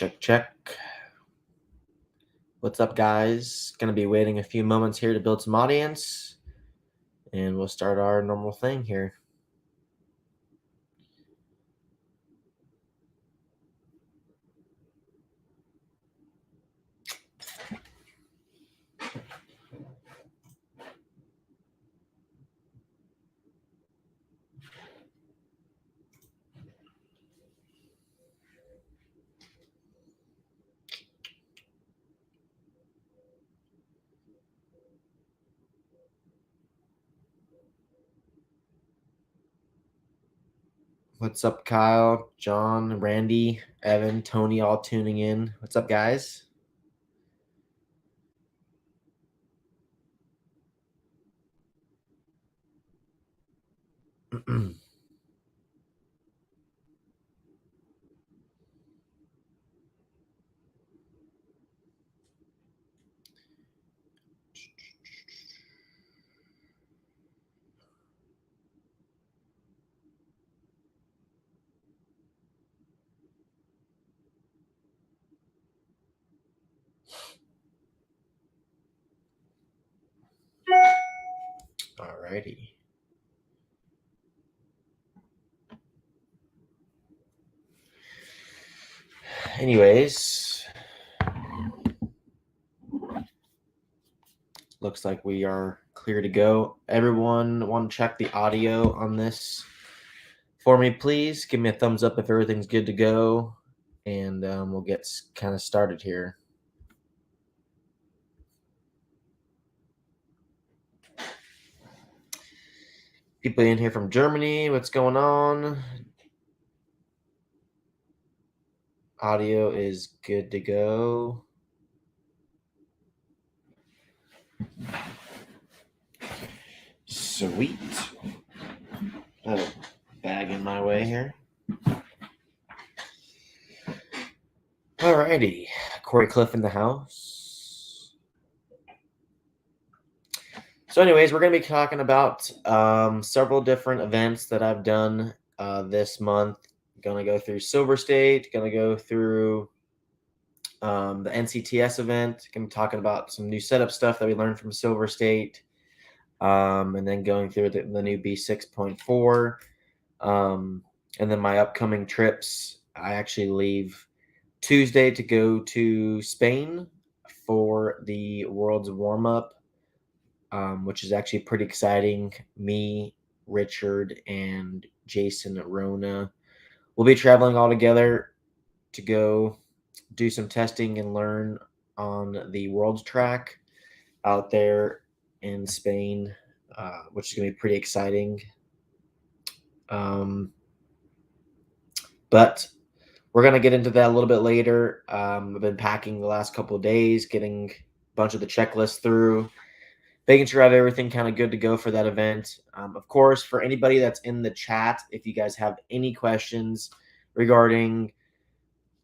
Check, check. What's up, guys? Gonna be waiting a few moments here to build some audience, and we'll start our normal thing here. What's up, Kyle, John, Randy, Evan, Tony, all tuning in. What's up, guys? Alrighty. Anyways, looks like we are clear to go. Everyone want to check the audio on this for me, please? Give me a thumbs up if everything's good to go, and we'll get kind of started here. People in here from Germany, what's going on? Audio is good to go. Sweet. I have a bag in my way here. Alrighty. Corey Cliff in the house. So anyways, we're going to be talking about several different events that I've done this month. Going to go through Silver State. Going to go through the NCTS event. Going to be talking about some new setup stuff that we learned from Silver State. And then going through the new B6.4. And then my upcoming trips. I actually leave Tuesday to go to Spain for the World's warm-up, which is actually pretty exciting. Me, Richard, and Jason Rona will be traveling all together to go do some testing and learn on the World's track out there in Spain, which is going to be pretty exciting. But we're going to get into that a little bit later. I've been packing the last couple of days, getting a bunch of the checklists through, making sure I have everything kind of good to go for that event. Of course, for anybody that's in the chat, if you guys have any questions regarding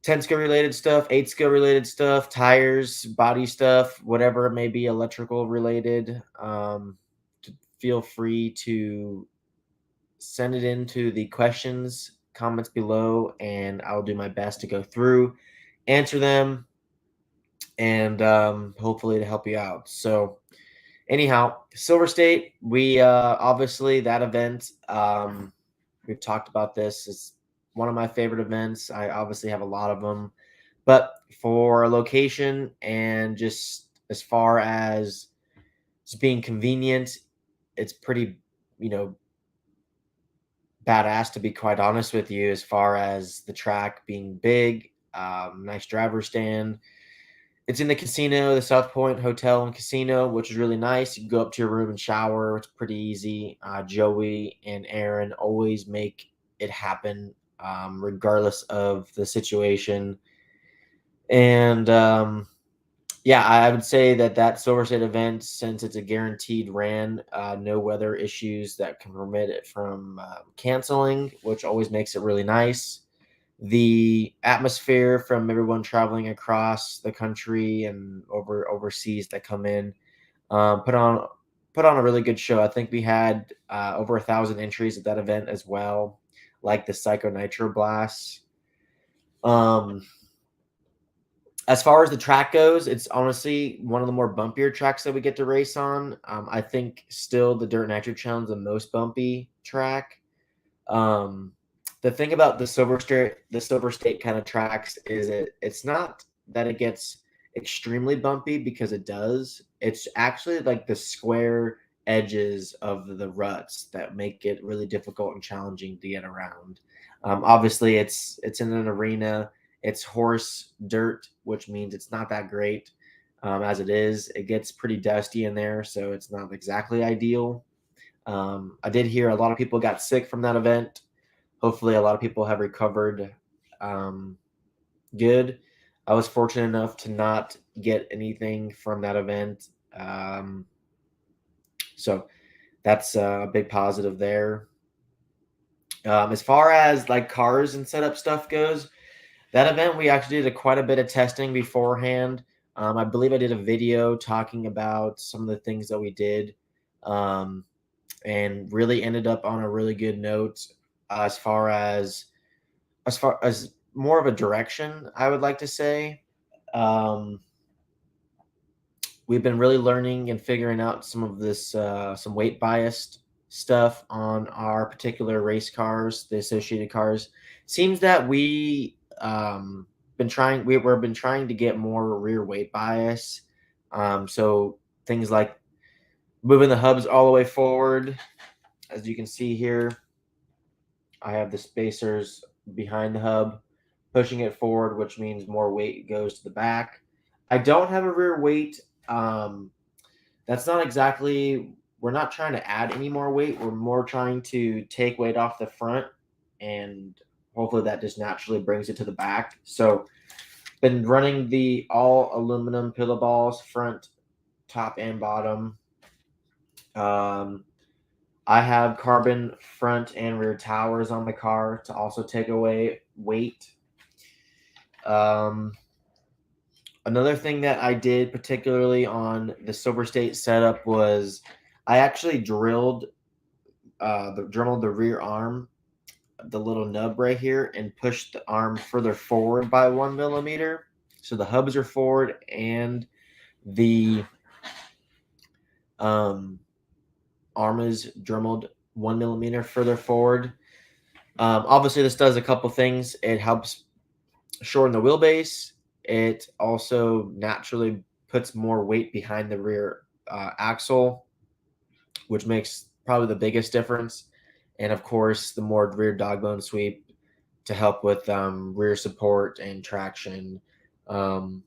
10 skill related stuff, 8 skill related stuff, tires, body stuff, whatever it may be, electrical related, feel free to send it into the questions comments below, and I'll do my best to go through, answer them, and hopefully to help you out. So anyhow, Silver State, we obviously that event, we've talked about this, is one of my favorite events. I obviously have a lot of them, but for location and just as far as just being convenient, it's pretty, badass, to be quite honest with you, as far as the track being big, nice driver stand. It's in the casino, the South Point Hotel and Casino, which is really nice. You can go up to your room and shower. It's pretty easy. Joey and Aaron always make it happen, regardless of the situation. And yeah, I would say that Silver State event, since it's a guaranteed ran, no weather issues that can prevent it from canceling, which always makes it really nice. The atmosphere from everyone traveling across the country and overseas that come in, put on a really good show. I think we had over 1,000 entries at that event as well, like the Psycho Nitro Blast. As far as the track goes, it's honestly one of the more bumpier tracks that we get to race on. I think still the Dirt Nitro Challenge is the most bumpy track. Um, the thing about the Silver State kind of tracks is it's not that it gets extremely bumpy because it does. It's actually like the square edges of the ruts that make it really difficult and challenging to get around. Obviously, it's in an arena. It's horse dirt, which means it's not that great as it is. It gets pretty dusty in there, so it's not exactly ideal. I did hear a lot of people got sick from that event. Hopefully, a lot of people have recovered um, good. I was fortunate enough to not get anything from that event. So that's a big positive there. As far as like cars and setup stuff goes, that event we actually did quite a bit of testing beforehand. I believe I did a video talking about some of the things that we did. Um, and really ended up on a really good note as far as more of a direction, I would like to say. Um, we've been really learning and figuring out some of this some weight biased stuff on our particular race cars, the associated cars. Seems that we've been trying to get more rear weight bias. So things like moving the hubs all the way forward, as you can see here. I have the spacers behind the hub, pushing it forward, which means more weight goes to the back. I don't have a rear weight. Um, that's not exactly, we're not trying to add any more weight. We're more trying to take weight off the front, and hopefully that just naturally brings it to the back. So, been running the all aluminum pillow balls, front, top, and bottom. Um, I have carbon front and rear towers on the car to also take away weight. Um, Another thing that I did, particularly on the Silver State setup, was I actually drilled the rear arm, the little nub right here, and pushed the arm further forward by 1 millimeter. So the hubs are forward and the um, arm is dremelled 1 millimeter further forward. Obviously, this does a couple things. It helps shorten the wheelbase. It also naturally puts more weight behind the rear axle, which makes probably the biggest difference. And of course, the more rear dog bone sweep to help with rear support and traction. Um,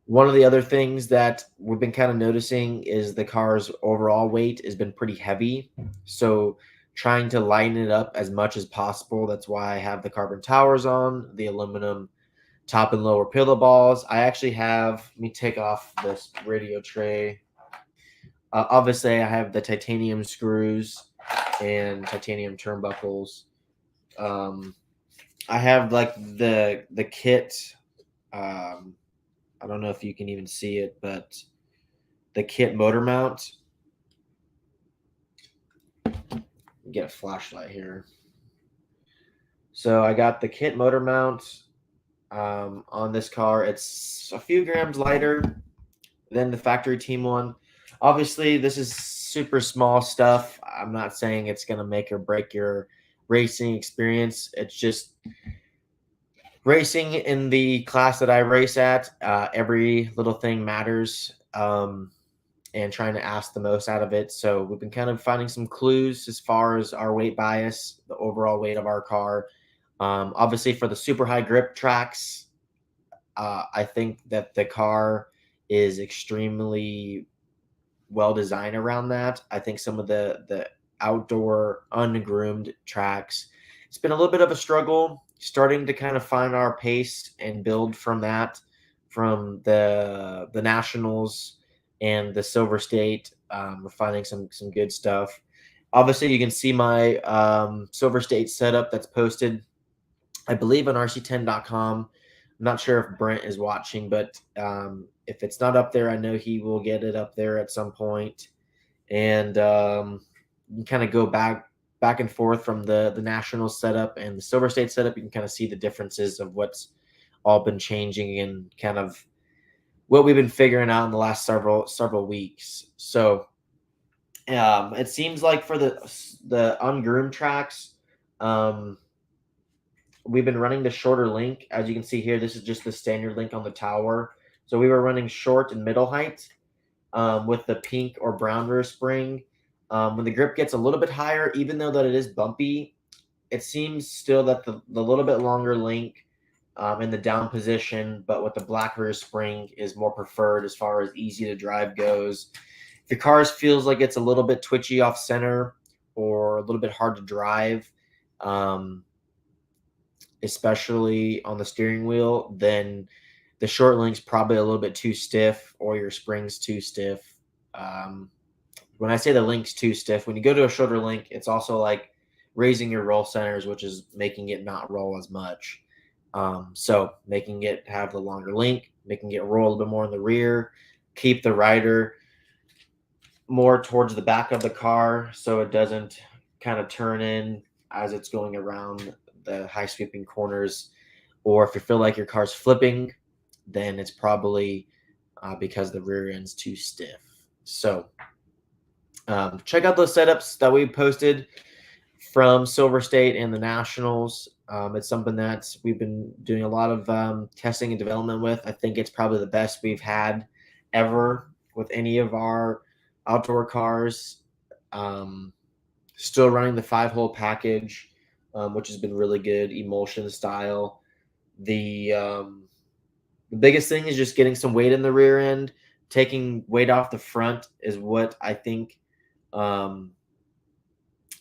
One of the other things that we've been kind of noticing is the car's overall weight has been pretty heavy. So trying to lighten it up as much as possible. That's why I have the carbon towers on, the aluminum top and lower pillow balls. I actually have, let me take off this radio tray. Obviously, I have the titanium screws and titanium turnbuckles. Um, I have like the kit. Um, I don't know if you can even see it, but the kit motor mount. Get a flashlight here. So I got the kit motor mount on this car. It's a few grams lighter than the factory team one. Obviously, this is super small stuff. I'm not saying it's going to make or break your racing experience. It's just racing in the class that I race at. Every little thing matters. And trying to ask the most out of it. So we've been kind of finding some clues as far as our weight bias, the overall weight of our car. Obviously, for the super high grip tracks, I think that the car is extremely well designed around that. I think some of the outdoor ungroomed tracks, it's been a little bit of a struggle starting to kind of find our pace and build from that, from the nationals and the Silver State. We're finding some good stuff. Obviously, you can see my Silver State setup that's posted, I believe, on rc10.com. I'm not sure if Brent is watching, but if it's not up there, I know he will get it up there at some point. And you can kind of go back and forth from the national setup and the Silver State setup. You can kind of see the differences of what's all been changing and kind of what we've been figuring out in the last several weeks. So it seems like for the ungroomed tracks, um, we've been running the shorter link. As you can see here, this is just the standard link on the tower. So we were running short and middle height with the pink or brown rear spring. When the grip gets a little bit higher, even though that it is bumpy, it seems still that the little bit longer link in the down position, but with the black rear spring is more preferred as far as easy to drive goes. If your car feels like it's a little bit twitchy off center or a little bit hard to drive, um, especially on the steering wheel, then the short link's probably a little bit too stiff or your spring's too stiff. Um, when I say the link's too stiff, when you go to a shorter link, it's also like raising your roll centers, which is making it not roll as much. So making it have the longer link, making it roll a little bit more in the rear, keep the rider more towards the back of the car so it doesn't kind of turn in as it's going around the high sweeping corners. Or if you feel like your car's flipping, then it's probably because the rear end's too stiff. So check out those setups that we posted from Silver State and the Nationals. It's something that we've been doing a lot of testing and development with. I think it's probably the best we've had ever with any of our outdoor cars. Still running the 5-hole package, which has been really good, emulsion style. The biggest thing is just getting some weight in the rear end. Taking weight off the front is what I think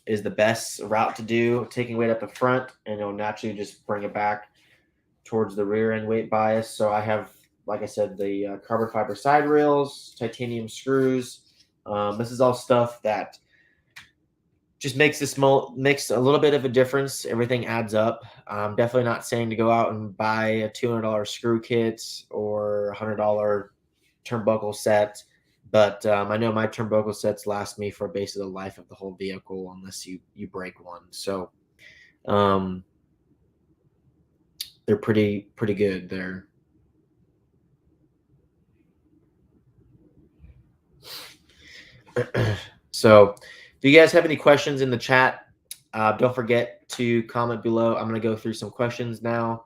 is the best route to do. Taking weight up the front, and it'll naturally just bring it back towards the rear end weight bias. So I have, like I said, the carbon fiber side rails, titanium screws. This is all stuff that just makes makes a little bit of a difference. Everything adds up. I'm definitely not saying to go out and buy a $200 screw kit or $100 turnbuckle set, but I know my turnbuckle sets last me for basically the life of the whole vehicle unless you break one. So they're pretty good there. So if you guys have any questions in the chat, don't forget to comment below. I'm going to go through some questions now.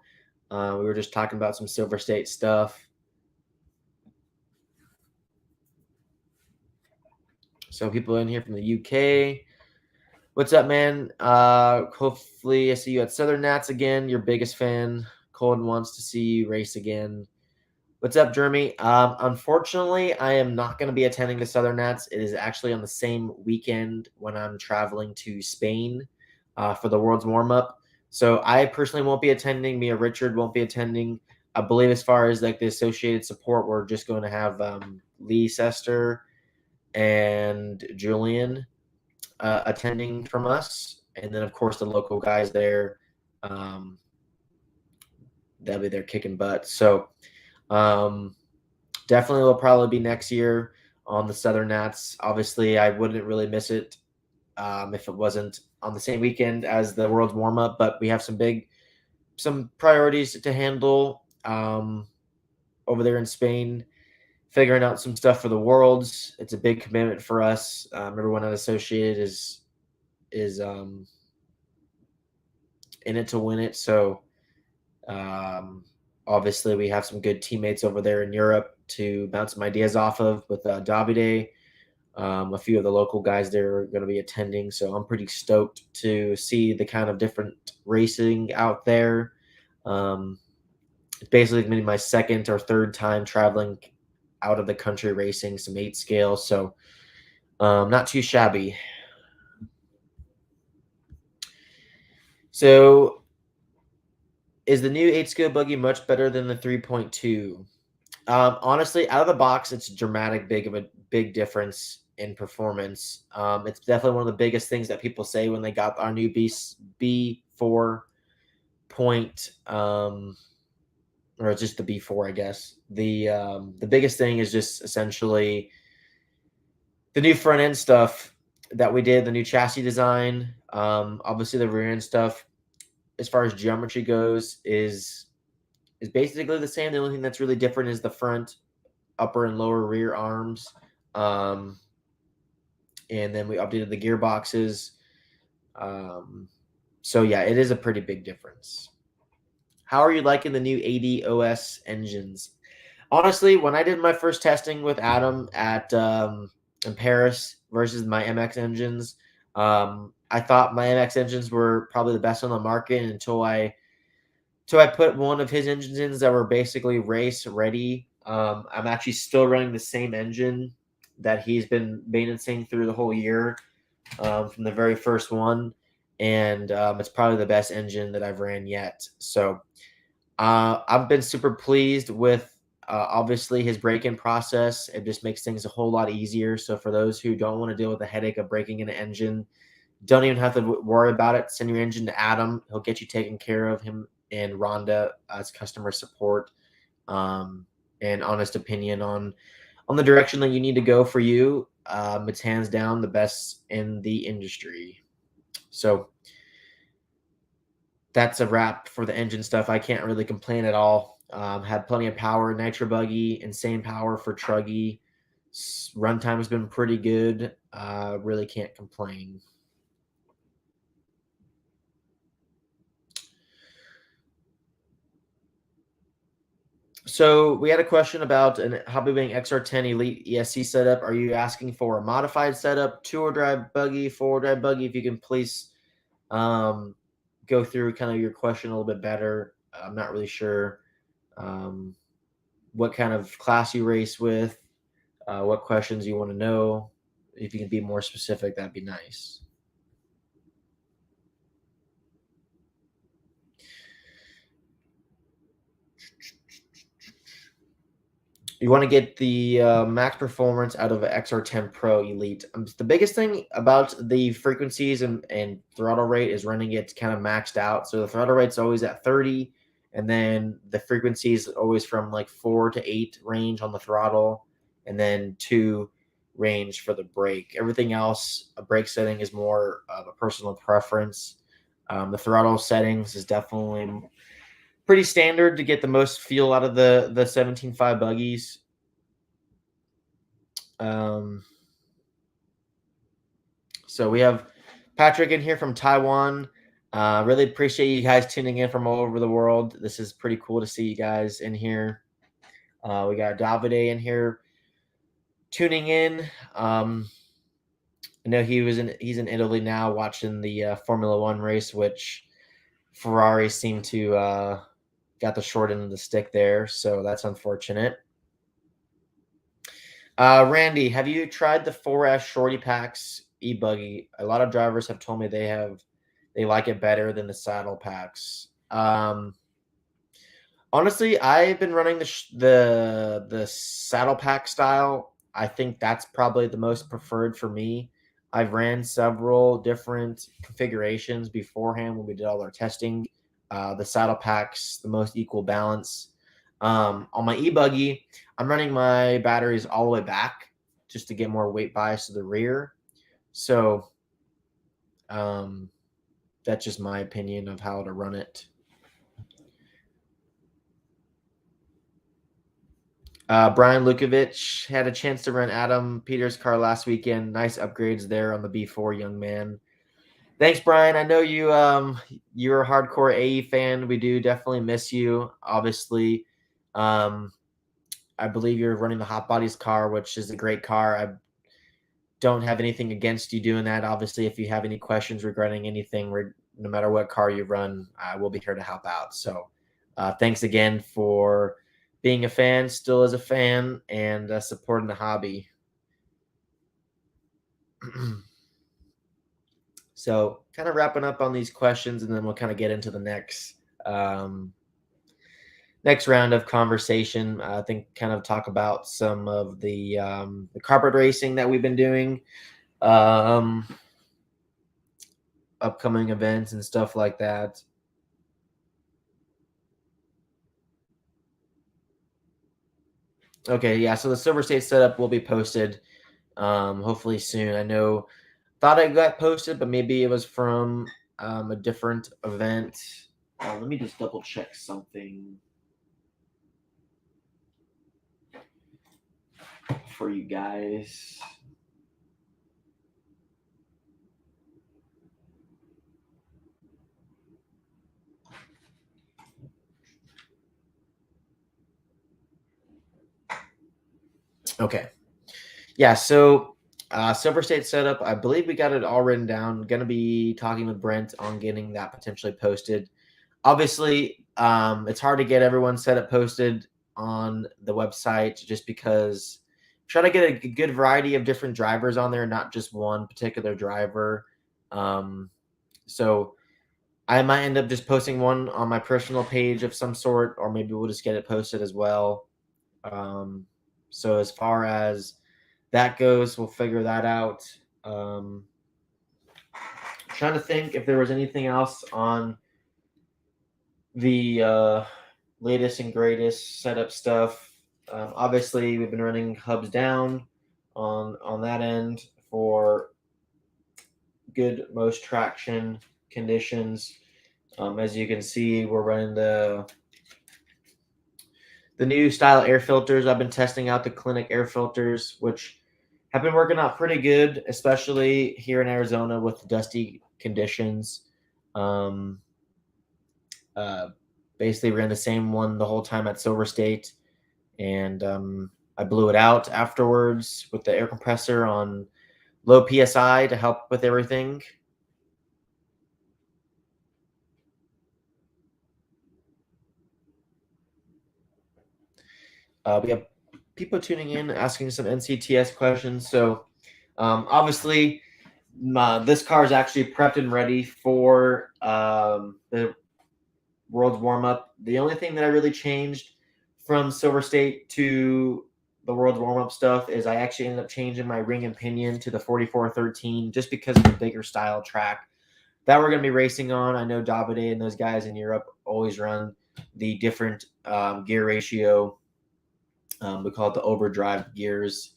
We were just talking about some Silver State stuff. So people in here from the UK. What's up, man? Hopefully I see you at Southern Nats again. Your biggest fan. Colton wants to see you race again. What's up, Jeremy? Unfortunately, I am not going to be attending the Southern Nats. It is actually on the same weekend when I'm traveling to Spain for the World's warm-up. So I personally won't be attending. Me or Richard won't be attending. I believe as far as like the associated support, we're just going to have Lee Sester and Julian attending from us. And then, of course, the local guys there. They'll be there kicking butt. So definitely will probably be next year on the Southern Nats. Obviously, I wouldn't really miss it if it wasn't on the same weekend as the World's warm up. But we have some priorities to handle over there in Spain. Figuring out some stuff for the Worlds. It's a big commitment for us. Everyone at Associated is in it to win it. So obviously, we have some good teammates over there in Europe to bounce some ideas off of with Davide. A few of the local guys there are going to be attending, so I'm pretty stoked to see the kind of different racing out there. It's basically going to be my second or third time traveling out of the country racing some 8 scale, so not too shabby. So is the new 8 scale buggy much better than the 3.2? Honestly, out of the box, it's dramatic, big difference in performance. It's definitely one of the biggest things that people say when they got our new B4 point, or it's just the B4, I guess. The biggest thing is just essentially the new front end stuff that we did, the new chassis design. Obviously, the rear end stuff, as far as geometry goes, is is basically the same. The only thing that's really different is the front, upper, and lower rear arms. Um, and then we updated the gearboxes. So yeah, it is a pretty big difference. How are you liking the new ADOS engines? Honestly, when I did my first testing with Adam at in Paris versus my MX engines, I thought my MX engines were probably the best on the market until I put one of his engines in that were basically race ready. I'm actually still running the same engine that he's been maintaining through the whole year, from the very first one, and it's probably the best engine that I've ran yet. So I've been super pleased with obviously his break-in process. It just makes things a whole lot easier. So for those who don't want to deal with the headache of breaking an engine, don't even have to worry about it. Send your engine to Adam. He'll get you taken care of. Him and Rhonda as customer support, um, and honest opinion on the direction that you need to go for you. It's hands down the best in the industry. So that's a wrap for the engine stuff. I can't really complain at all. Had plenty of power, nitro buggy, insane power for truggy. Runtime has been pretty good. Really can't complain. So we had a question about an Hobbywing XR10 Elite ESC setup. Are you asking for a modified setup, two-wheel drive buggy, four-wheel drive buggy? If you can please um, go through kind of your question a little bit better. I'm not really sure um, what kind of class you race with, what questions you want to know. If you can be more specific, that'd be nice. You want to get the max performance out of an XR10 Pro Elite. The biggest thing about the frequencies and throttle rate is running it kind of maxed out. So the throttle rate's always at 30, and then the frequency is always from like 4 to 8 range on the throttle, and then 2 range for the brake. Everything else, a brake setting is more of a personal preference. The throttle settings is definitely pretty standard to get the most fuel out of the 17.5 buggies. So we have Patrick in here from Taiwan. Really appreciate you guys tuning in from all over the world. This is pretty cool to see you guys in here. We got Davide in here tuning in. I know he's in Italy now watching the Formula One race, which Ferrari seemed to got the short end of the stick there, so that's unfortunate. Randy, have you tried the 4S Shorty Packs e-buggy? A lot of drivers have told me they like it better than the saddle packs. Honestly, I've been running the saddle pack style. I think that's probably the most preferred for me. I've ran several different configurations beforehand when we did all our testing. The saddle packs, the most equal balance. On my e-buggy, I'm running my batteries all the way back just to get more weight bias to the rear. So that's just my opinion of how to run it. Brian Lukovic had a chance to run Adam Peters' car last weekend. Nice upgrades there on the B4, young man. Thanks, Brian. I know you're a hardcore AE fan. We do definitely miss you. Obviously, I believe you're running the Hot Bodies car, which is a great car. I don't have anything against you doing that. Obviously, if you have any questions regarding anything, no matter what car you run, I will be here to help out. So, thanks again for being a fan, still as a fan, and supporting the hobby. So, kind of wrapping up on these questions, and then we'll kind of get into the next round of conversation. I think kind of talk about some of the carpet racing that we've been doing, upcoming events and stuff like that. Okay, yeah. So the Silver State setup will be posted hopefully soon. I know thought it got posted, but maybe it was from a different event. Let me just double check something. for you guys. Okay. Yeah, so Silver State setup, I believe we got it all written down. Going to be talking with Brent on getting that potentially posted. Obviously, it's hard to get everyone set up posted on the website just because try to get a good variety of different drivers on there, not just one particular driver. So I might end up just posting one on my personal page of some sort, or maybe we'll just get it posted as well. Um, so as far as that goes, we'll figure that out. Um, Trying to think if there was anything else on the latest and greatest setup stuff. Obviously, we've been running hubs down on that end for good most traction conditions. As you can see, we're running the new style air filters. I've been testing out the Clinic air filters, which have been working out pretty good, especially here in Arizona with dusty conditions. Um, uh, Basically, ran the same one the whole time at Silver State, and I blew it out afterwards with the air compressor on low PSI to help with everything. We have people tuning in asking some NCTS questions. So obviously, this car is actually prepped and ready for the World's warm up. The only thing that I really changed from Silver State to the World's warm up stuff is I actually ended up changing my ring and pinion to the 4413 just because of the bigger style track that we're going to be racing on. I know Davide and those guys in Europe always run the different gear ratio. We call it the overdrive gears.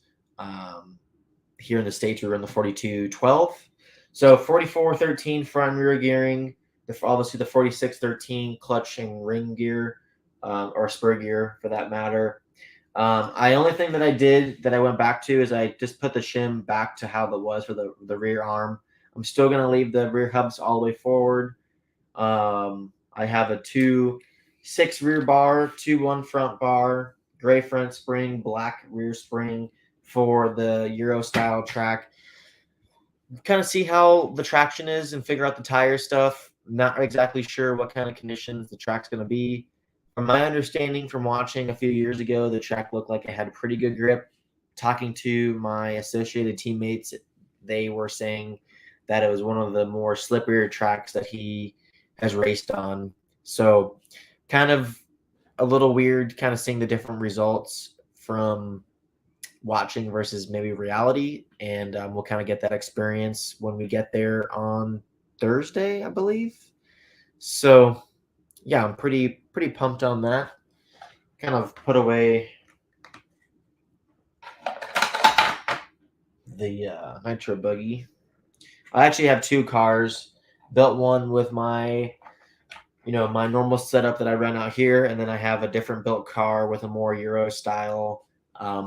Here in the States, we run the 4212. So 4413 front and rear gearing, obviously the 4613 clutch and ring gear, or spur gear for that matter. I only thing that I did that I went back to is I just put the shim back to how it was for the rear arm. I'm still going to leave the rear hubs all the way forward. I have a 2.6 rear bar, 2.1 front bar, gray front spring, black rear spring for the Euro style track. Kind of see how the traction is and figure out the tire stuff. Not exactly sure what kind of conditions the track's going to be. From my understanding from watching a few years ago, the track looked like it had pretty good grip. Talking to my associated teammates, they were saying that it was one of the more slipperier tracks that he has raced on. So kind of a little weird kind of seeing the different results from watching versus maybe reality. And we'll kind of get that experience when we get there on Thursday, I believe. So yeah, I'm pretty pumped on that. Kind of put away the Nitro Buggy. I actually have two cars. Built one with my my normal setup that I run out here, and then I have a different built car with a more Euro style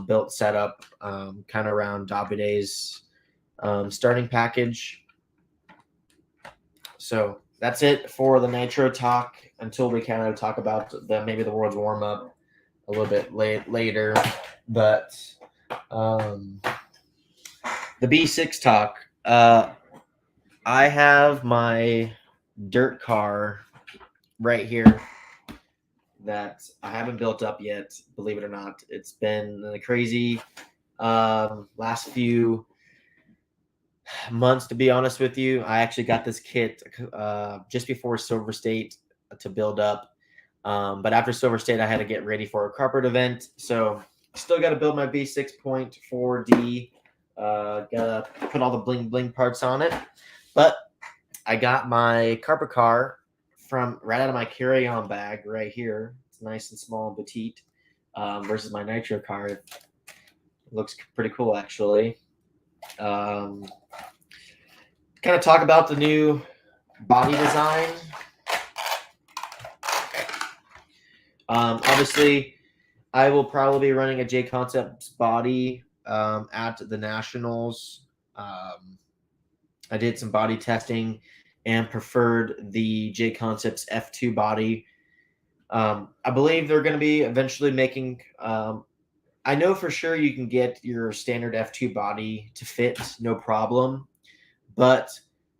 built setup, kind of around Davide's starting package. So that's it for the Nitro talk until we kind of talk about maybe the World's warm up a little bit later. But the B6 talk. I have my dirt car right here that I haven't built up yet, believe it or not. It's been a crazy last few months, to be honest with you. I actually got this kit just before Silver State to build up. But after Silver State, I had to get ready for a carpet event. So still got to build my B6.4D. Got to put all the bling bling parts on it. But I got my carpet car from right out of my carry-on bag right here. It's nice and small and petite versus my Nitro car. It looks pretty cool, actually. Kind of talk about the new body design. Obviously, I will probably be running a J Concepts body at the Nationals. I did some body testing and preferred the J Concepts F2 body. I believe they're going to be eventually making. I know for sure you can get your standard F2 body to fit, no problem, but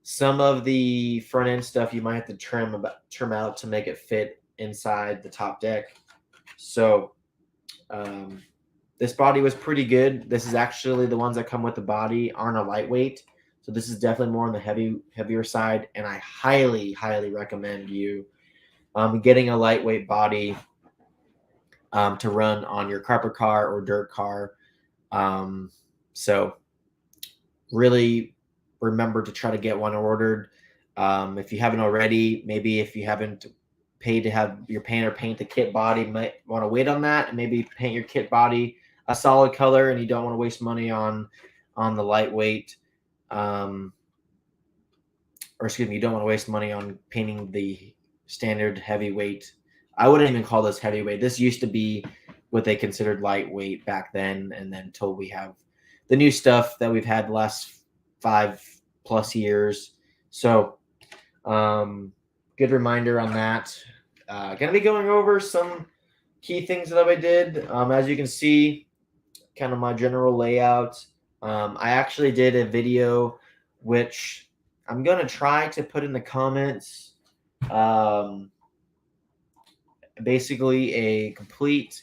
some of the front end stuff you might have to trim out to make it fit inside the top deck. So this body was pretty good. This is actually the ones that come with the body aren't a lightweight. So this is definitely more on the heavier side. And I highly, highly recommend you getting a lightweight body to run on your carpet car or dirt car. So really remember to try to get one ordered. If you haven't already, maybe if you haven't paid to have your painter paint the kit body, might want to wait on that and maybe paint your kit body a solid color, and you don't want to waste money on the lightweight. Or excuse me, you don't want to waste money on painting the standard heavyweight. I wouldn't even call this heavyweight. This used to be what they considered lightweight back then, and then until we have the new stuff that we've had the last 5+ years. So, good reminder on that. Gonna be going over some key things that I did. As you can see, kind of my general layout. I actually did a video which I'm gonna try to put in the comments. Basically, a complete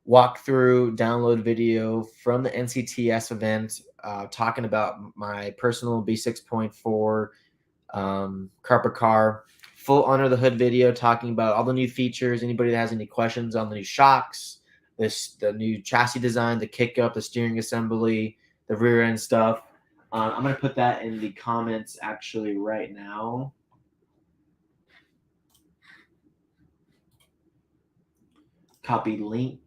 walkthrough download video from the NCTS event, talking about my personal B6.4 carpet car, full under the hood video talking about all the new features. Anybody that has any questions on the new shocks, the new chassis design, the kick up, the steering assembly, the rear end stuff. I'm going to put that in the comments actually right now. Copy link.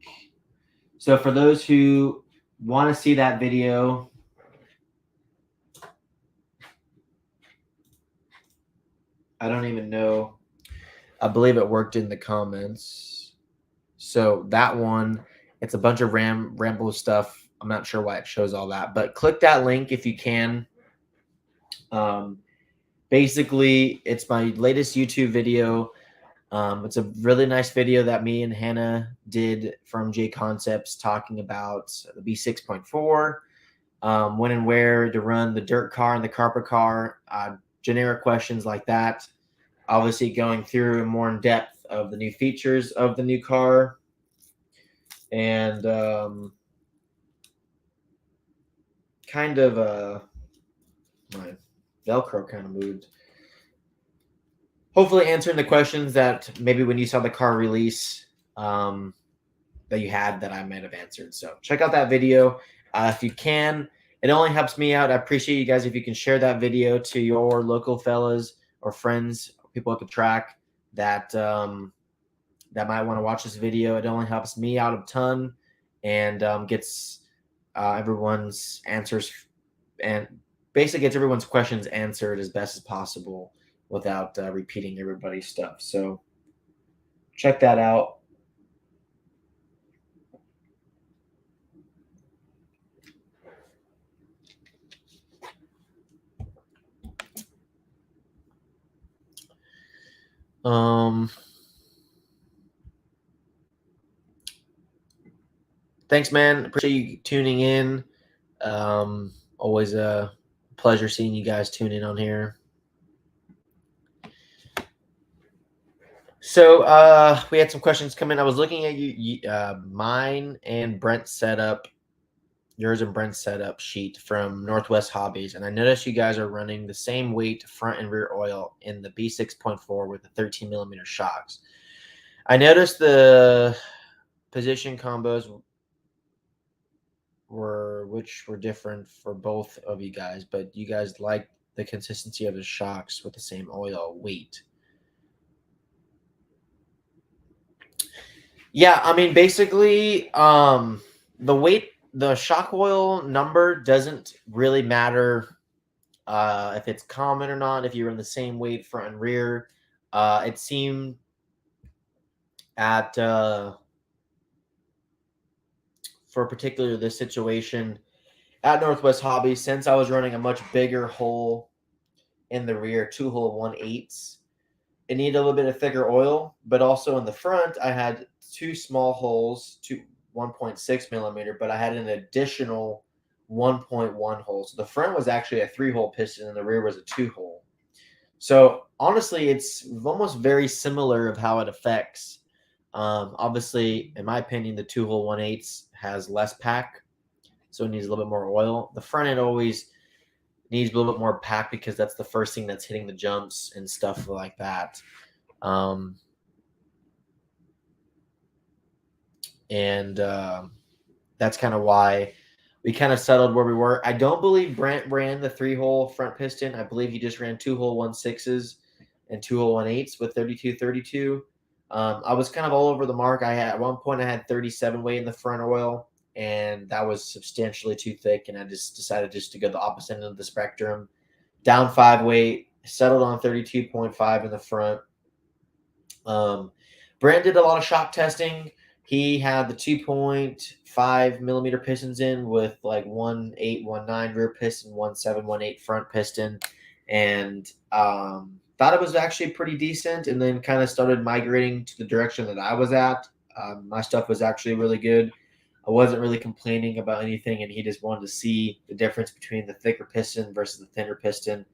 So for those who want to see that video, I don't even know. I believe it worked in the comments. So that one, it's a bunch of ramble stuff. I'm not sure why it shows all that, but click that link if you can. Basically, it's my latest YouTube video. It's a really nice video that me and Hannah did from J Concepts talking about the B6.4, when and where to run the dirt car and the carpet car, generic questions like that. Obviously, going through more in depth of the new features of the new car. And kind of my Velcro kind of moved. Hopefully answering the questions that maybe when you saw the car release that you had that I might have answered. So check out that video if you can. It only helps me out. I appreciate you guys if you can share that video to your local fellas or friends, people at the track that that might want to watch this video. It only helps me out a ton and gets everyone's answers and basically gets everyone's questions answered as best as possible without repeating everybody's stuff. So check that out. Thanks, man. Appreciate you tuning in. Always a pleasure seeing you guys tune in on here. So we had some questions come in. I was looking at mine and Brent's setup, yours and Brent's setup sheet from Northwest Hobbies, and I noticed you guys are running the same weight front and rear oil in the B6.4 with the 13mm shocks. I noticed the position combos which were different for both of you guys, but you guys like the consistency of the shocks with the same oil weight. Yeah, I mean, basically, the weight, the shock oil number doesn't really matter if it's common or not. If you're in the same weight front and rear, it seemed at for particularly this situation at Northwest Hobby, since I was running a much bigger hole in the rear, 2-hole 1/8, it needed a little bit of thicker oil, but also in the front, I had 2 small holes, 1.6 millimeter, but I had an additional 1.1 hole. So the front was actually a 3-hole piston and the rear was a 2-hole. So honestly, it's almost very similar of how it affects. Obviously, in my opinion, the 2-hole 1/8 has less pack, so it needs a little bit more oil. The front end always needs a little bit more pack because that's the first thing that's hitting the jumps and stuff like that. Um, and that's kind of why we kind of settled where we were. I don't believe Brent ran the 3-hole front piston. I believe he just ran 2-hole 1/6s and 2-hole 1/8s with 3232. I was kind of all over the mark. At one point I had 37 weight in the front oil, and that was substantially too thick, and I just decided just to go the opposite end of the spectrum. Down 5 weight, settled on 32.5 in the front. Brent did a lot of shock testing. He had the 2.5 millimeter pistons in with like 1.819 rear piston, 1.718 front piston, and thought it was actually pretty decent. And then kind of started migrating to the direction that I was at. My stuff was actually really good. I wasn't really complaining about anything, and he just wanted to see the difference between the thicker piston versus the thinner piston.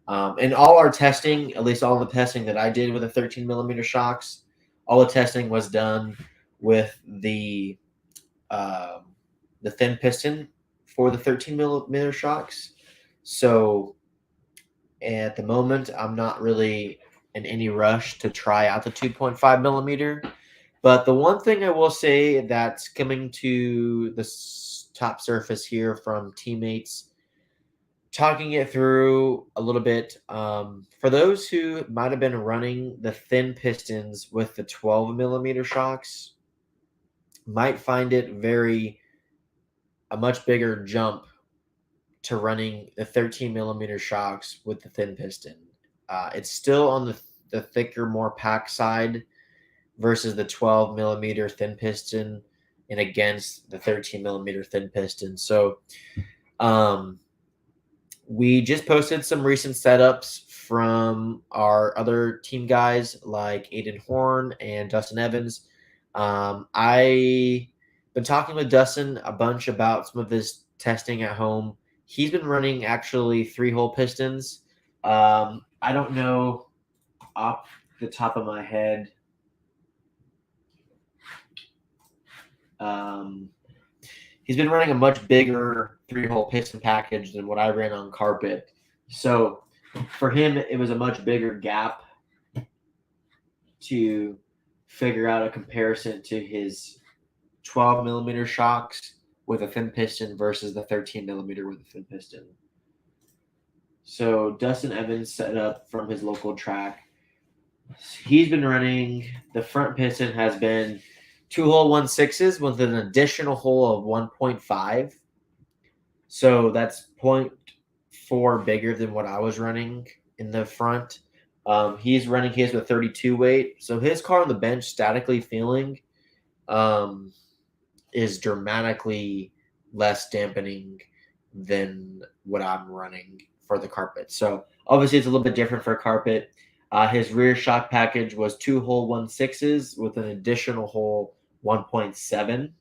And all our testing, at least all the testing that I did with the 13 millimeter shocks, all the testing was done with the thin piston for the 13 millimeter shocks. So at the moment, I'm not really in any rush to try out the 2.5 millimeter. But the one thing I will say that's coming to the top surface here from teammates, talking it through a little bit, for those who might have been running the thin pistons with the 12 millimeter shocks, might find it a much bigger jump to running the 13 millimeter shocks with the thin piston. It's still on the thicker, more packed side versus the 12 millimeter thin piston and against the 13 millimeter thin piston. So, we just posted some recent setups from our other team guys like Aiden Horn and Dustin Evans. I been talking with Dustin a bunch about some of his testing at home. He's been running actually 3-hole pistons. I don't know off the top of my head. He's been running a much bigger 3-hole piston package than what I ran on carpet. So for him, it was a much bigger gap to figure out a comparison to his 12 millimeter shocks with a thin piston versus the 13 millimeter with a thin piston. So Dustin Evans set up from his local track. He's been running, the front piston has been 2-hole 1/6s with an additional hole of 1.5. So that's 0.4 bigger than what I was running in the front. He's running his with 32 weight. So his car on the bench statically feeling is dramatically less dampening than what I'm running for the carpet. So obviously it's a little bit different for carpet. His rear shock package was 2-hole 1/6s with an additional hole 1.7.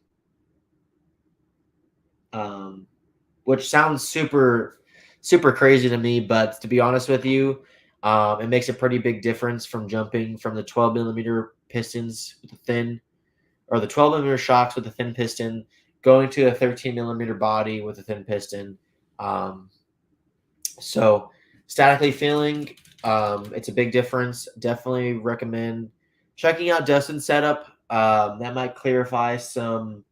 Which sounds super, super crazy to me, but to be honest with you, it makes a pretty big difference from jumping from the 12 millimeter pistons with the thin, or the 12 millimeter shocks with the thin piston, going to a 13 millimeter body with a thin piston. So statically feeling, it's a big difference. Definitely recommend checking out Dustin's setup. That might clarify some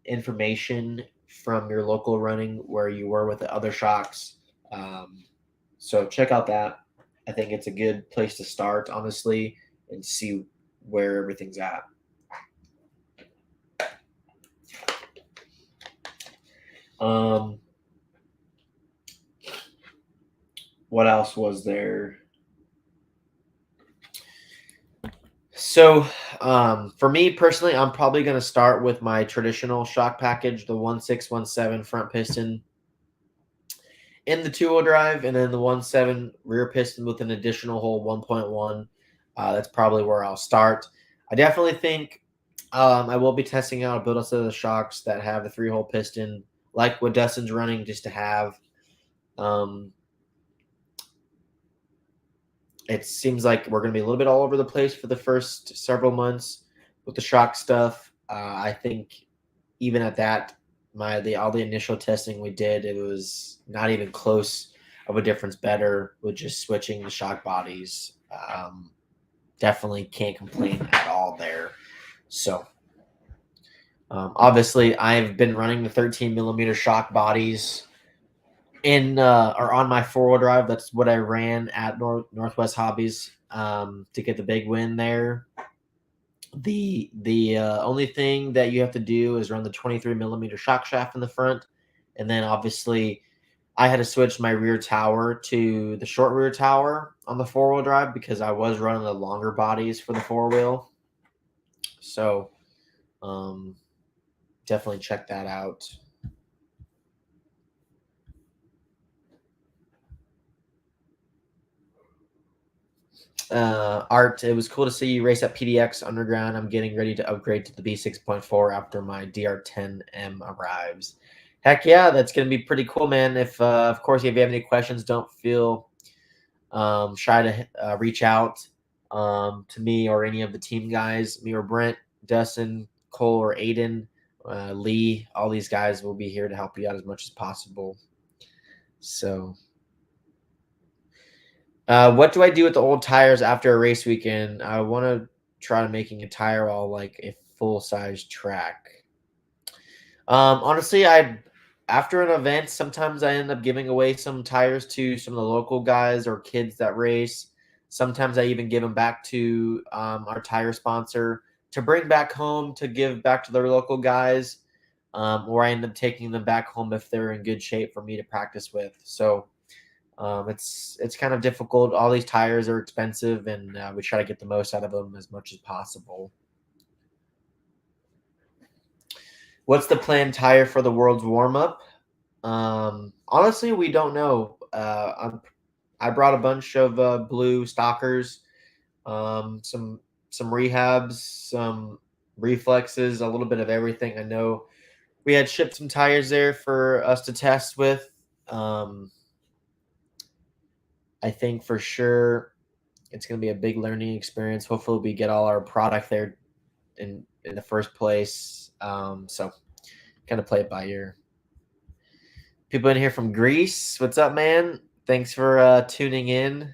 information from your local running where you were with the other shocks. So check out that. I think it's a good place to start, honestly, and see where everything's at. What else was there? So, for me personally, I'm probably going to start with my traditional shock package, the 1617 front piston in the two-wheel drive, and then the 17 rear piston with an additional hole 1.1. That's probably where I'll start. I definitely think I will be testing out a build set of the shocks that have the three-hole piston, like what Dustin's running, just to have. Um, it seems like we're going to be a little bit all over the place for the first several months with the shock stuff. I think even at that, all the initial testing we did, it was not even close of a difference better with just switching the shock bodies. Definitely can't complain at all there. So obviously, I've been running the 13 millimeter shock bodies in or on my four-wheel drive. That's what I ran at Northwest Hobbies to get the big win there. The only thing that you have to do is run the 23 millimeter shock shaft in the front, and then obviously I had to switch my rear tower to the short rear tower on the four-wheel drive because I was running the longer bodies for the four-wheel. So definitely check that out. Art, it was cool to see you race at PDX Underground. I'm getting ready to upgrade to the B6.4 after my DR10M arrives. Heck yeah, that's going to be pretty cool, man. If, of course, if you have any questions, don't feel shy to reach out to me or any of the team guys, me or Brent, Dustin, Cole, or Aiden, Lee. All these guys will be here to help you out as much as possible. So. What do I do with the old tires after a race weekend? I want to try making a tire all like a full size track. Honestly, I after an event, sometimes I end up giving away some tires to some of the local guys or kids that race. Sometimes I even give them back to our tire sponsor to bring back home to give back to their local guys, or I end up taking them back home if they're in good shape for me to practice with. So. It's kind of difficult. All these tires are expensive, and we try to get the most out of them as much as possible. What's the planned tire for the world's warm up? Honestly, we don't know. I brought a bunch of blue stockers, some rehabs, some reflexes, a little bit of everything. I know we had shipped some tires there for us to test with. I think for sure it's going to be a big learning experience. Hopefully, we get all our product there in the first place. So, kind of play it by ear. People in here from Greece, what's up, man? Thanks for tuning in.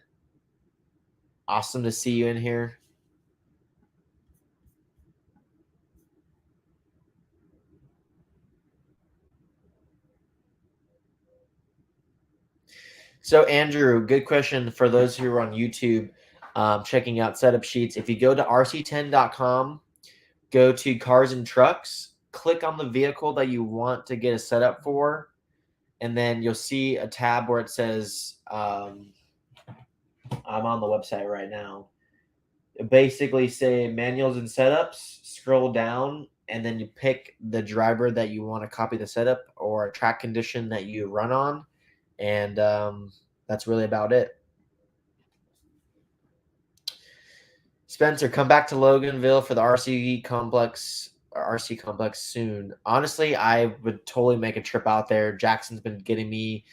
Awesome to see you in here. So, Andrew, good question for those who are on YouTube checking out setup sheets. If you go to rc10.com, go to cars and trucks, click on the vehicle that you want to get a setup for, and then you'll see a tab where it says, I'm on the website right now. Basically, say manuals and setups, scroll down, and then you pick the driver that you want to copy the setup or a track condition that you run on. And that's really about it. Spencer, come back to Loganville for the RC complex soon. Honestly, I would totally make a trip out there. Jackson's been getting me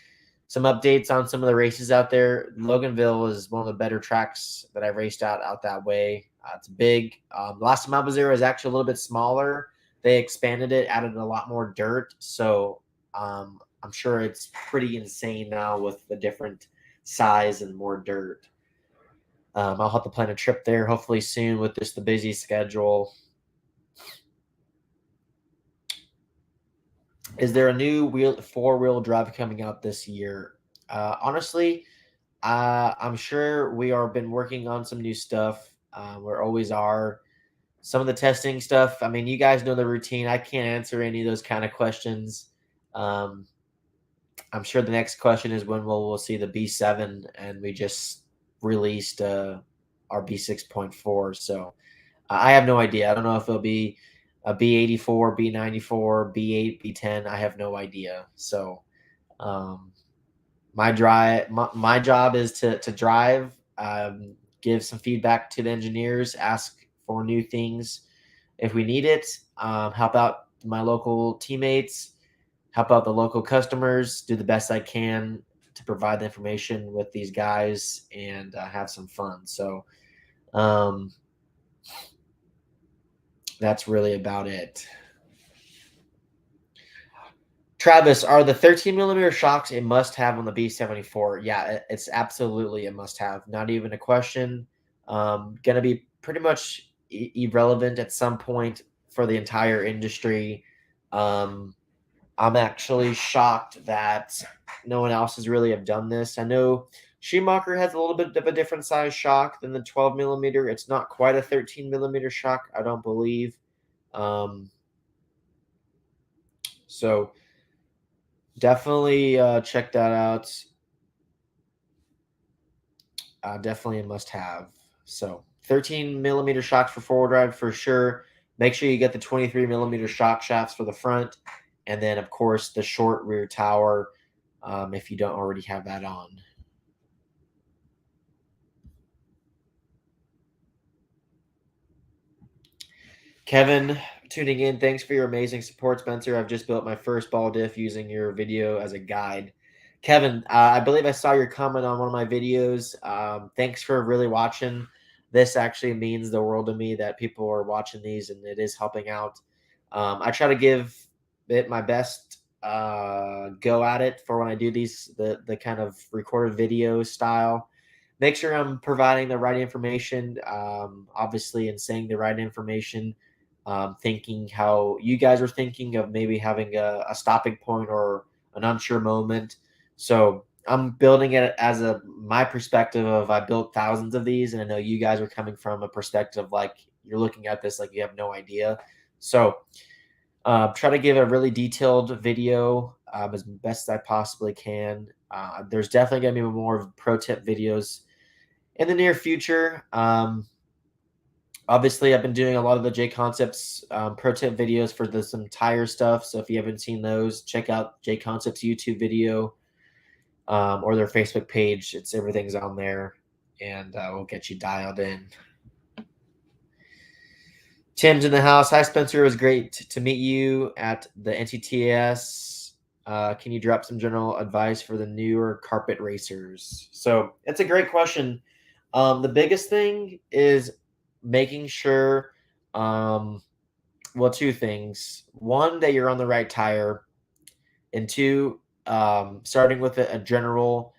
some updates on some of the races out there. Loganville is one of the better tracks that I've raced out that way. It's big. Last time I was there was actually a little bit smaller. They expanded it, added a lot more dirt. So I'm sure it's pretty insane now with the different size and more dirt. I'll have to plan a trip there hopefully soon with just the busy schedule. Is there a new four-wheel drive coming out this year? Honestly, I'm sure we are been working on some new stuff. We always are. Some of the testing stuff. I mean, you guys know the routine. I can't answer any of those kind of questions. Um, I'm sure the next question is when we'll see the B7, and we just released our B6.4. So I have no idea. I don't know if it'll be a B84, B94, B8, B10. I have no idea. So um, my job is to drive, give some feedback to the engineers, ask for new things if we need it, help out my local teammates, help out the local customers, do the best I can to provide the information with these guys and have some fun. So um, that's really about it. Travis, are the 13 millimeter shocks a must have on the B74? Yeah, it's absolutely a must have. Not even a question. Going to be pretty much irrelevant at some point for the entire industry. Um, I'm actually shocked that no one else has really have done this. I know Schumacher has a little bit of a different size shock than the 12 millimeter. It's not quite a 13 millimeter shock, I don't believe. Um, so definitely check that out. Definitely a must have. So 13 millimeter shocks for four wheel drive for sure. Make sure you get the 23 millimeter shock shafts for the front. And then, of course, the short rear tower if you don't already have that on. Kevin, tuning in. Thanks for your amazing support, Spencer. I've just built my first ball diff using your video as a guide. Kevin, I believe I saw your comment on one of my videos. Thanks for really watching. This actually means the world to me that people are watching these and it is helping out. I try to give it my best go at it for when I do these, the kind of recorded video style. Make sure I'm providing the right information, obviously, and saying the right information, thinking how you guys are thinking of maybe having a stopping point or an unsure moment. So I'm building it as a my perspective of I built thousands of these, and I know you guys are coming from a perspective like you're looking at this like you have no idea. So try to give a really detailed video as best I possibly can. There's definitely going to be more pro tip videos in the near future. Obviously, I've been doing a lot of the J Concepts pro tip videos for this entire stuff. So if you haven't seen those, check out J Concepts YouTube video or their Facebook page. It's everything's on there, and we'll get you dialed in. Tim's in the house. Hi, Spencer. It was great to meet you at the NCTS. Can you drop some general advice for the newer carpet racers? So it's a great question. The biggest thing is making sure, well, two things. One, that you're on the right tire, and two, starting with a general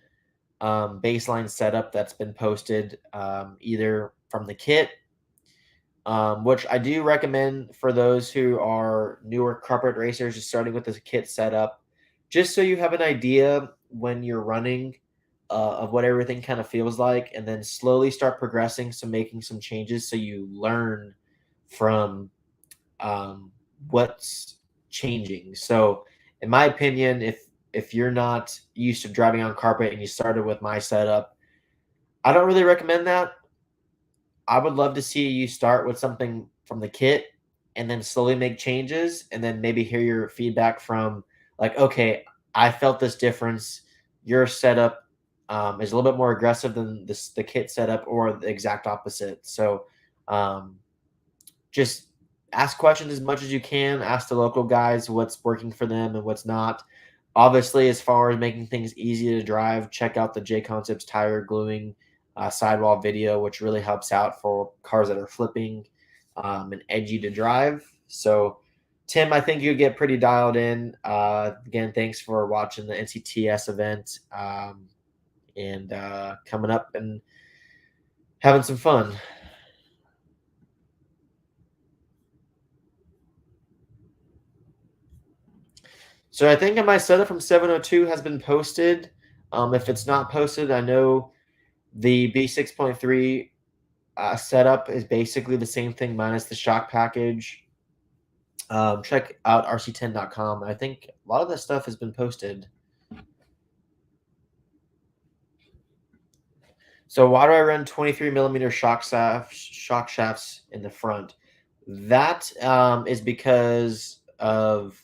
baseline setup that's been posted either from the kit, which I do recommend for those who are newer carpet racers, just starting with this kit setup, just so you have an idea when you're running of what everything kind of feels like, and then slowly start progressing, so making some changes so you learn from what's changing. So, in my opinion, if you're not used to driving on carpet and you started with my setup, I don't really recommend that. I would love to see you start with something from the kit and then slowly make changes and then maybe hear your feedback from like, okay, I felt this difference. Your setup is a little bit more aggressive than the kit setup or the exact opposite. So um, just ask questions as much as you can. Ask the local guys what's working for them and what's not. Obviously, as far as making things easy to drive, check out the J Concepts tire gluing sidewall video, which really helps out for cars that are flipping and edgy to drive. So, Tim, I think you get pretty dialed in. Again, thanks for watching the NCTS event and coming up and having some fun. So I think my setup from 702 has been posted. If it's not posted, I know the B6.3 setup is basically the same thing minus the shock package. Check out rc10.com. I think a lot of that stuff has been posted. So why do I run 23 millimeter shock shafts in the front? That is because of,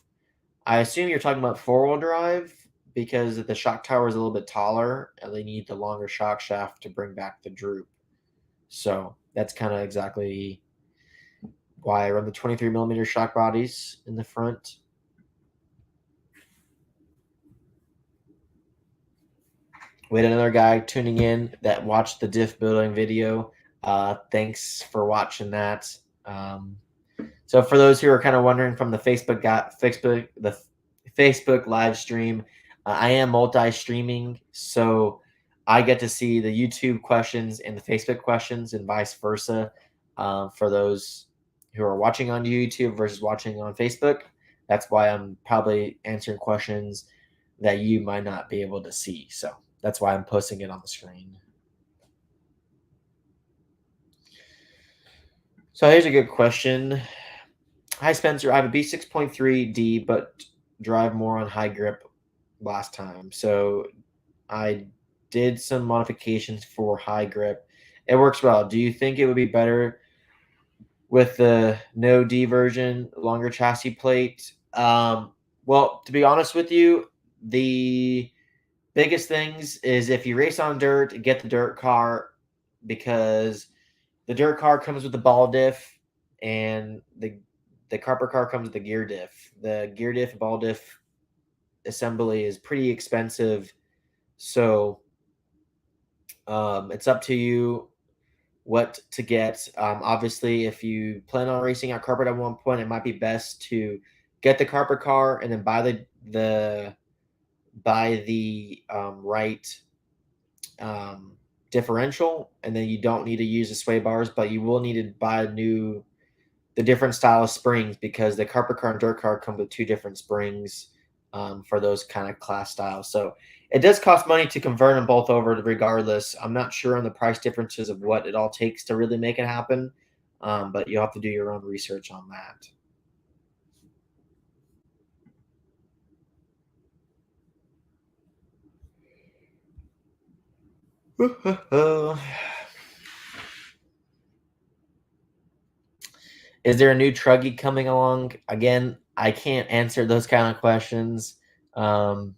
I assume you're talking about four-wheel drive because the shock tower is a little bit taller and they need the longer shock shaft to bring back the droop. So that's kind of exactly why I run the 23 millimeter shock bodies in the front. We had another guy tuning in that watched the diff building video. Thanks for watching that. So for those who are kind of wondering from the Facebook live stream, I am multi-streaming, so I get to see the YouTube questions and the Facebook questions, and vice versa. For those who are watching on YouTube versus watching on Facebook, that's why I'm probably answering questions that you might not be able to see. So that's why I'm posting it on the screen. So here's a good question. Hi, Spencer. I have a B6.3D, but drive more on high grip last time. So I did some modifications for high grip. It works well. Do you think it would be better with the no D version, longer chassis plate? Well, to be honest with you, the biggest things is if you race on dirt, get the dirt car because the dirt car comes with the ball diff and the carper car comes with the gear diff. The gear diff ball diff assembly is pretty expensive, so it's up to you what to get. Obviously, if you plan on racing at carpet at one point, it might be best to get the carpet car and then buy the right differential, and then you don't need to use the sway bars, but you will need to buy the different style of springs because the carpet car and dirt car come with two different springs for those kind of class styles. So it does cost money to convert them both over regardless. I'm not sure on the price differences of what it all takes to really make it happen, but you'll have to do your own research on that. Is there a new Truggy coming along? Again, I can't answer those kind of questions. Um,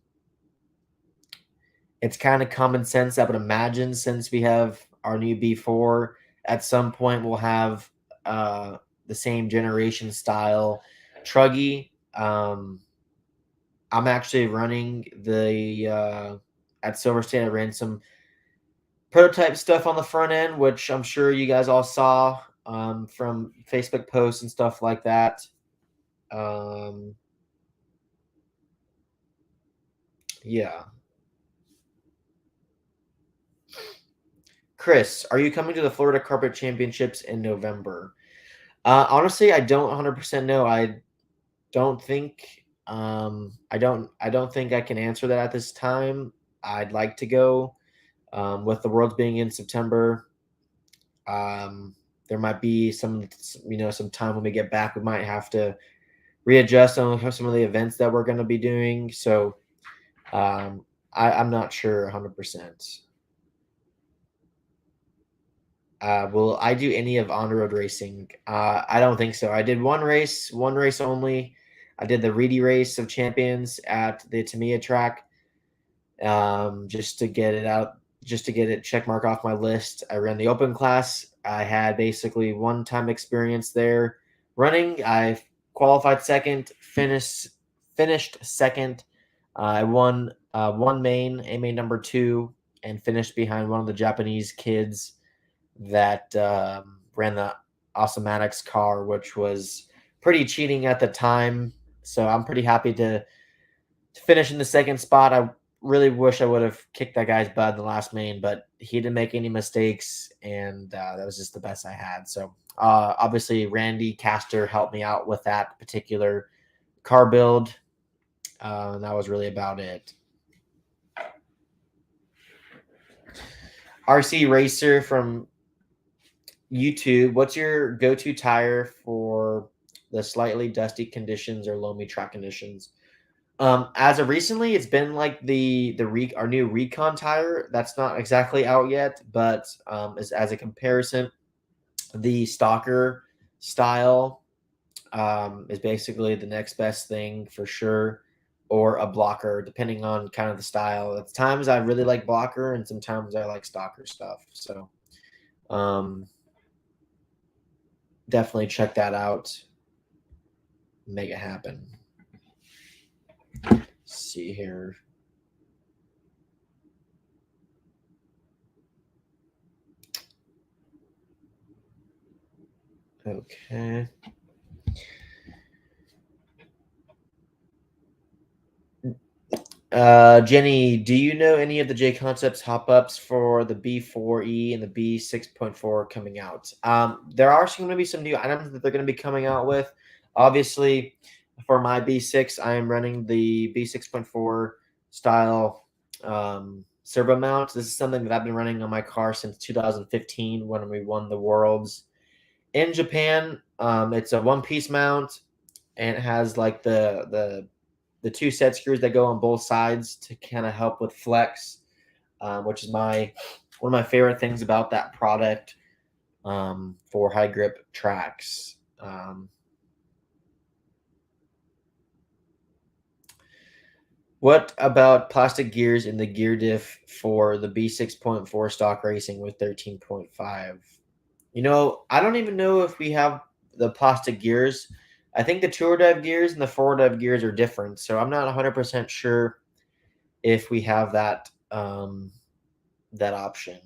it's kind of common sense, I would imagine, since we have our new B4, at some point we'll have the same generation style Truggy. I'm actually running at Silver State. I ran some prototype stuff on the front end, which I'm sure you guys all saw from Facebook posts and stuff like that. Um, yeah. Chris, are you coming to the Florida Carpet Championships in November? Honestly, I don't 100% know. Don't think I don't think I can answer that at this time. I'd like to go with the Worlds being in September. There might be some time when we get back. We might have to readjust on some of the events that we're going to be doing. So I'm not sure 100%. Will I do any of on road racing? I don't think so. I did one race only. I did the Reedy Race of Champions at the Tamiya track, just to get it out, just to get it check mark off my list. I ran the open class. I had basically one time experience there running. I qualified second, finished second. I won one main, A main number two, and finished behind one of the Japanese kids that ran the Osmatics car, which was pretty cheating at the time. So I'm pretty happy to finish in the second spot. I really wish I would have kicked that guy's butt in the last main, but he didn't make any mistakes, and that was just the best I had. So obviously, Randy Castor helped me out with that particular car build, and that was really about it. RC Racer from YouTube, what's your go-to tire for the slightly dusty conditions or loamy track conditions? As of recently, it's been like our new Recon tire. That's not exactly out yet, but as a comparison, the Stalker style is basically the next best thing for sure, or a blocker, depending on kind of the style. At times I really like blocker, and sometimes I like Stalker stuff. So um, definitely check that out. Make it happen. Let's see here. Okay. Jenny, do you know any of the J Concepts hop ups for the B4E and the B6.4 coming out? There are going to be some new items that they're going to be coming out with. Obviously, for my B6, I am running the B6.4 style servo mount. This is something that I've been running on my car since 2015 when we won the Worlds in Japan. It's a one-piece mount, and it has like the two set screws that go on both sides to kind of help with flex, which is one of my favorite things about that product for high grip tracks. What about plastic gears in the gear diff for the B6.4 stock racing with 13.5? I don't even know if we have the plastic gears. I think the tour dive gears and the forward dive gears are different, so I'm not 100% sure if we have that option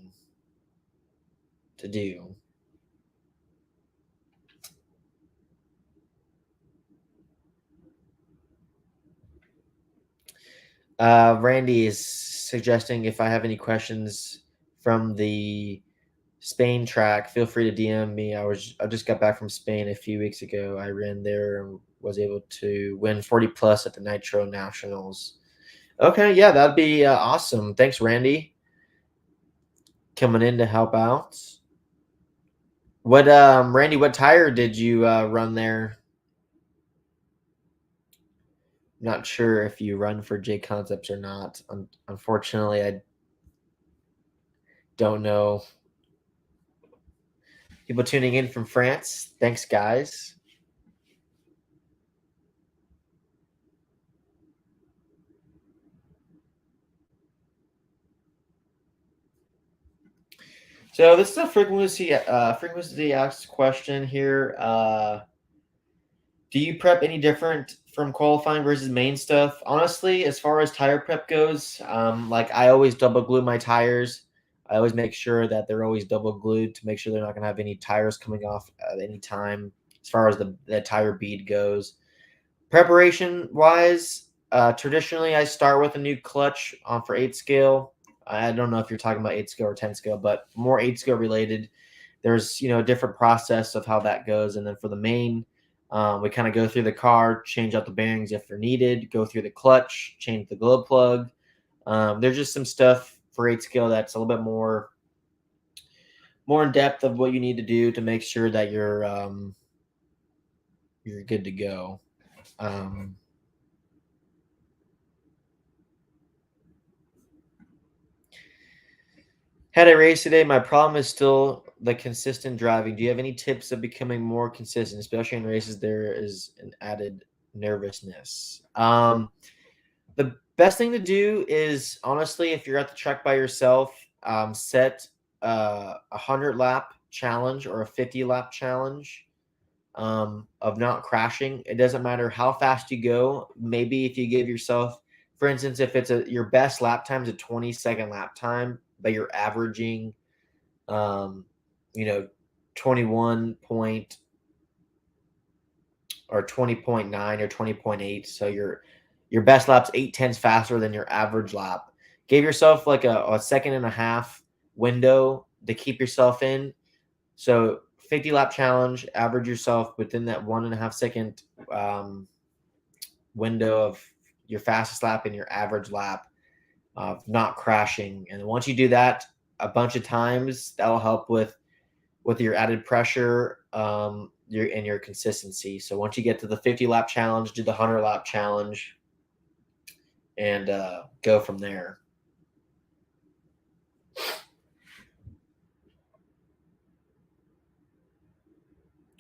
to do. Randy is suggesting if I have any questions from the Spain track, feel free to DM me. I just got back from Spain a few weeks ago. I ran there and was able to win 40 plus at the Nitro Nationals. Okay, yeah, that'd be awesome. Thanks, Randy, coming in to help out. What Randy, what tire did you run there? Not sure if you run for J Concepts or not. Unfortunately, I don't know. People tuning in from France. Thanks, guys. So this is a frequency asked question here. Do you prep any different from qualifying versus main stuff? Honestly, as far as tire prep goes, like I always double glue my tires. I always make sure that they're always double glued to make sure they're not going to have any tires coming off at any time. As far as the tire bead goes, preparation wise, traditionally I start with a new clutch for 8 scale. I don't know if you're talking about 8 scale or 10 scale, but more 8 scale related. There's a different process of how that goes, and then for the main, we kind of go through the car, change out the bearings if they're needed, go through the clutch, change the glow plug. There's just some stuff for 8 scale that's a little bit more in depth of what you need to do to make sure that you're good to go. Had a race today. My problem is still the consistent driving. Do you have any tips of becoming more consistent, especially in races? There is an added nervousness. The best thing to do is honestly, if you're at the track by yourself, set a 100 lap challenge or a 50 lap challenge of not crashing. It doesn't matter how fast you go. Maybe if you give yourself, for instance, if it's your best lap time is a 20-second lap time, but you're averaging, um, you know, 21 point or 20.9 or 20.8. So your best lap's 8 tenths faster than your average lap. Give yourself like a second and a half window to keep yourself in. So 50 lap challenge, average yourself within that 1.5 second window of your fastest lap and your average lap of not crashing. And once you do that a bunch of times, that'll help with your added pressure your consistency. So once you get to the 50 lap challenge, do the 100 lap challenge. and go from there.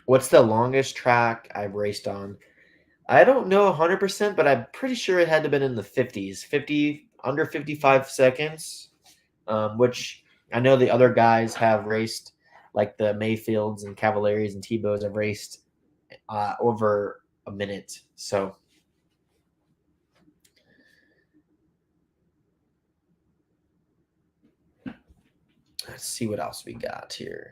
What's the longest track I've raced on? I don't know 100%, but I'm pretty sure it had to have been in the 50s, 50 under 55 seconds, which I know the other guys have raced, like the Mayfields and Cavalieris and Tebows have raced over a minute. So let's see what else we got here.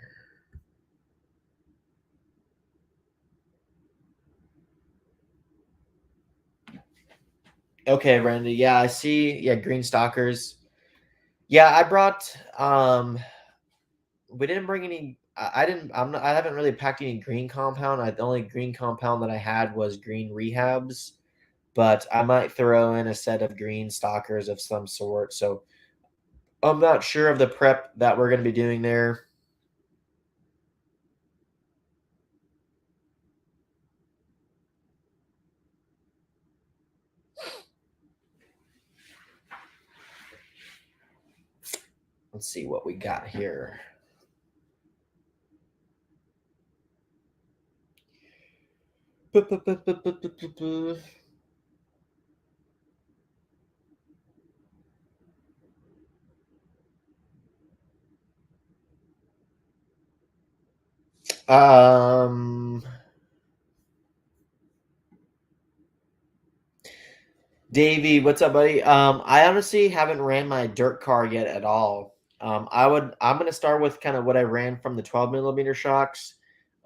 Okay, Randy. Yeah, I see. Yeah, green stalkers. Yeah, I brought we didn't bring any I didn't I haven't really packed any green compound. The only green compound that I had was green rehabs, but I might throw in a set of green stalkers of some sort. So I'm not sure of the prep that we're going to be doing there. Let's see what we got here. Um, Davey, what's up, buddy? I honestly haven't ran my dirt car yet at all. I'm gonna start with kind of what I ran from the 12 millimeter shocks.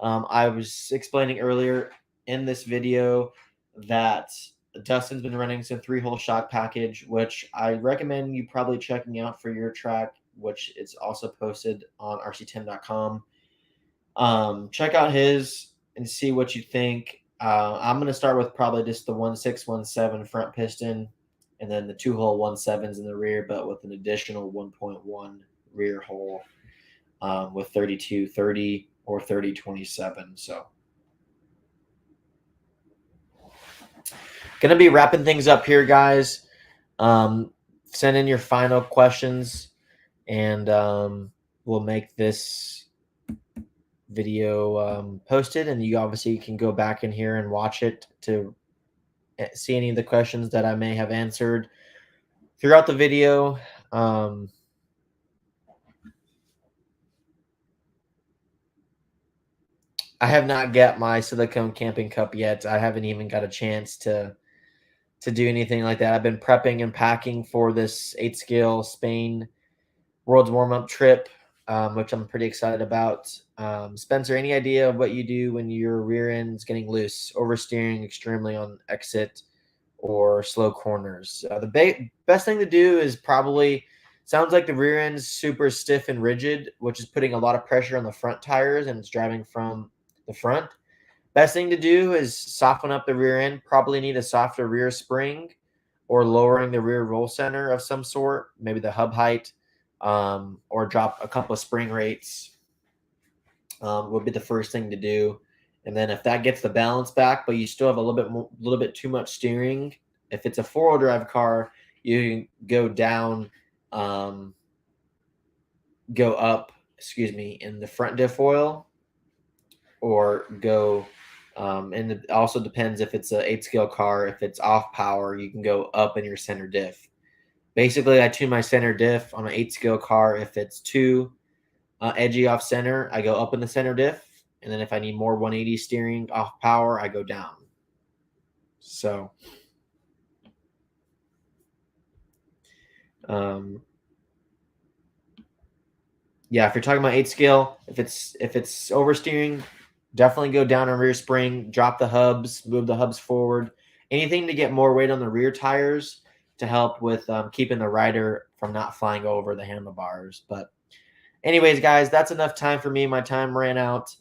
I was explaining earlier in this video that Dustin's been running some 3-hole shock package, which I recommend you probably checking out for your track, which is also posted on rc10.com. Check out his and see what you think. I'm going to start with probably just the 1617 front piston and then the 2-hole 17s in the rear, but with an additional 1.1 rear hole with 3230 or 3027. So, going to be wrapping things up here, guys. Send in your final questions and we'll make this video posted, and you obviously can go back in here and watch it to see any of the questions that I may have answered throughout the video. I have not got my silicone camping cup yet. I haven't even got a chance to do anything like that. I've been prepping and packing for this 8-scale Spain World's warm-up trip, which I'm pretty excited about. Spencer, any idea of what you do when your rear end's getting loose, oversteering extremely on exit or slow corners? The best thing to do is probably, sounds like the rear end's super stiff and rigid, which is putting a lot of pressure on the front tires and it's driving from the front. Best thing to do is soften up the rear end. Probably need a softer rear spring or lowering the rear roll center of some sort, maybe the hub height, or drop a couple of spring rates would be the first thing to do. And then if that gets the balance back, but you still have a little bit too much steering, if it's a 4-wheel drive car, you can go down, go up, in the front diff oil, or go. And it also depends if it's an 8-scale car. If it's off power, you can go up in your center diff. Basically, I tune my center diff on an 8-scale car. If it's too edgy off center, I go up in the center diff. And then if I need more 180 steering off power, I go down. So, yeah, if you're talking about 8-scale, if it's oversteering, definitely go down on rear spring, drop the hubs, move the hubs forward. Anything to get more weight on the rear tires to help with keeping the rider from not flying over the handlebars. But anyways, guys, that's enough time for me. My time ran out.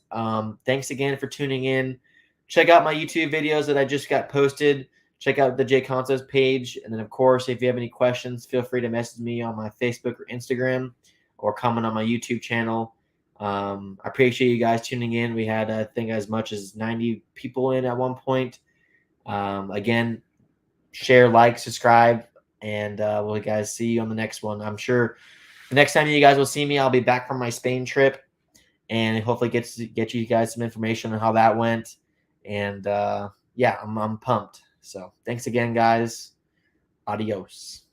Thanks again for tuning in. Check out my YouTube videos that I just got posted. Check out the Jay Consos page. And then, of course, if you have any questions, feel free to message me on my Facebook or Instagram or comment on my YouTube channel. I appreciate you guys tuning in. We had, I think, as much as 90 people in at one point. Again, share, like, subscribe. And we'll guys see you on the next one. I'm sure the next time you guys will see me, I'll be back from my Spain trip, and hopefully get you guys some information on how that went. And yeah, I'm pumped. So thanks again, guys. Adios.